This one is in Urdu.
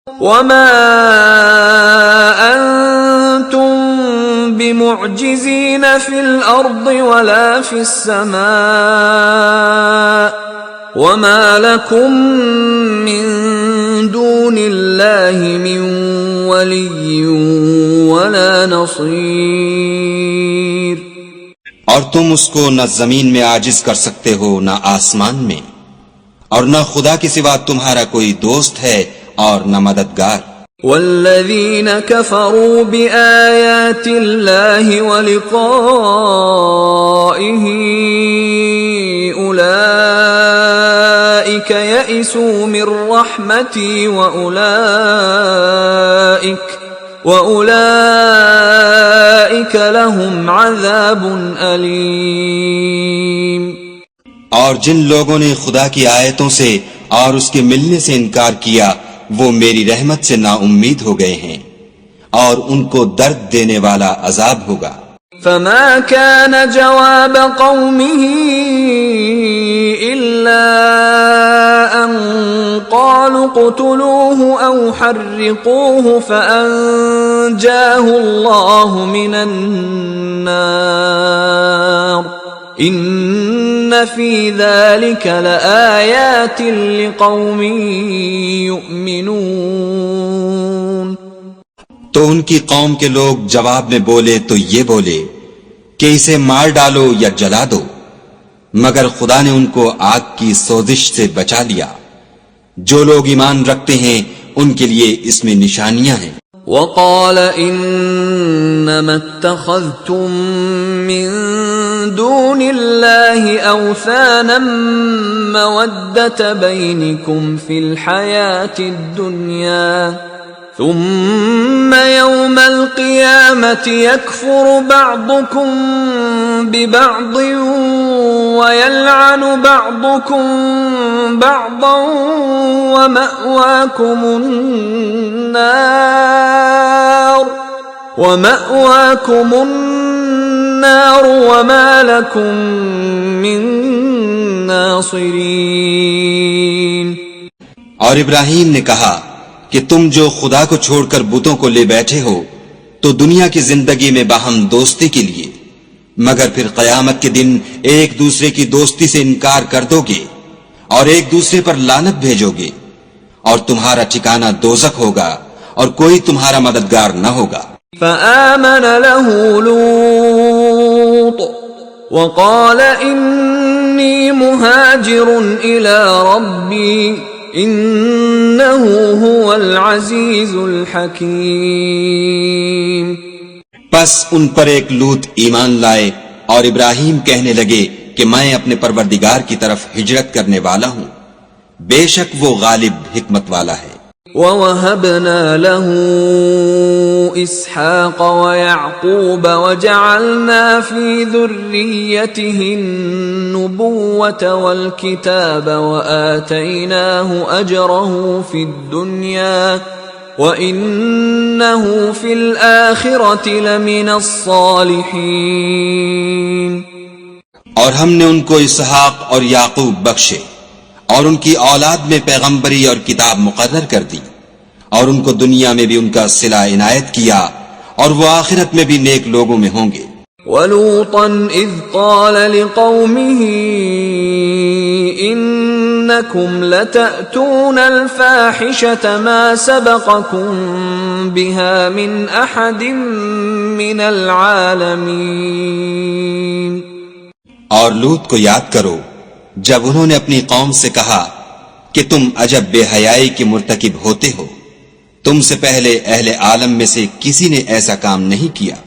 وما أنتم بمعجزين في الأرض ولا في السماء وما لكم من دون الله من ولي ولا نصير. اور تم اس کو نہ زمین میں عاجز کر سکتے ہو نہ آسمان میں، اور نہ خدا کے سوا تمہارا کوئی دوست ہے اور نہ مددگار. والذین کفروا بآیات اللہ ولقائہ اولئک یئسوا من رحمتی وَأُولَئِكَ لَهُمْ عَذَابٌ أَلِيمٌ. اور جن لوگوں نے خدا کی آیتوں سے اور اس کے ملنے سے انکار کیا وہ میری رحمت سے نا امید ہو گئے ہیں، اور ان کو درد دینے والا عذاب ہوگا. فما كان جواب قومه إلا أن قالوا اقتلوه أو حرقوه فأنجاه الله من النار إن في ذلك لآيات لقوم يؤمنون. تو ان کی قوم کے لوگ جواب میں بولے تو یہ بولے کہ اسے مار ڈالو یا جلا دو، مگر خدا نے ان کو آگ کی سوزش سے بچا لیا. جو لوگ ایمان رکھتے ہیں ان کے لیے اس میں نشانیاں ہیں. وقال انما اتخذتم من دون الله اوثانا مودة بينكم في الحياة الدنيا ثم يوم القيامة يكفر بعضكم ببعض ويلعن بعضكم بعضا ومأواكم النار وما لكم من ناصرين. اور ابراہیم نے کہا کہ تم جو خدا کو چھوڑ کر بتوں کو لے بیٹھے ہو تو دنیا کی زندگی میں باہم دوستی کے لیے، مگر پھر قیامت کے دن ایک دوسرے کی دوستی سے انکار کر دو گے اور ایک دوسرے پر لعنت بھیجو گے، اور تمہارا ٹھکانہ دوزخ ہوگا اور کوئی تمہارا مددگار نہ ہوگا. فآمن له لوط وقال انی مہاجر الی ربی انه هو العزیز الحکیم. پس ان پر ایک لوط ایمان لائے اور ابراہیم کہنے لگے کہ میں اپنے پروردگار کی طرف ہجرت کرنے والا ہوں، بے شک وہ غالب حکمت والا ہے. وَوَهَبْنَا لَهُ إِسْحَاقَ وَيَعْقُوبَ وَجَعَلْنَا فِي ذُرِّيَّتِهِ النُّبُوَّةَ وَالْكِتَابَ وَآتَيْنَاهُ أَجْرَهُ فِي الدُّنْيَا وَإِنَّهُ فِي الْآخِرَةِ لَمِنَ الصَّالِحِينَ. اور ہم نے ان کو اسحاق اور یعقوب بخشے اور ان کی اولاد میں پیغمبری اور کتاب مقرر کر دی، اور ان کو دنیا میں بھی ان کا صلہ عنایت کیا، اور وہ آخرت میں بھی نیک لوگوں میں ہوں گے. وَلُوطًا إِذْ قَالَ لِقَوْمِهِ إِنَّكُمْ لَتَأْتُونَ الْفَاحِشَةَ مَا سَبَقَكُمْ بِهَا مِنْ أَحَدٍ مِنَ الْعَالَمِينَ. اور لوط کو یاد کرو جب انہوں نے اپنی قوم سے کہا کہ تم عجب بے حیائی کے مرتکب ہوتے ہو، تم سے پہلے اہل عالم میں سے کسی نے ایسا کام نہیں کیا.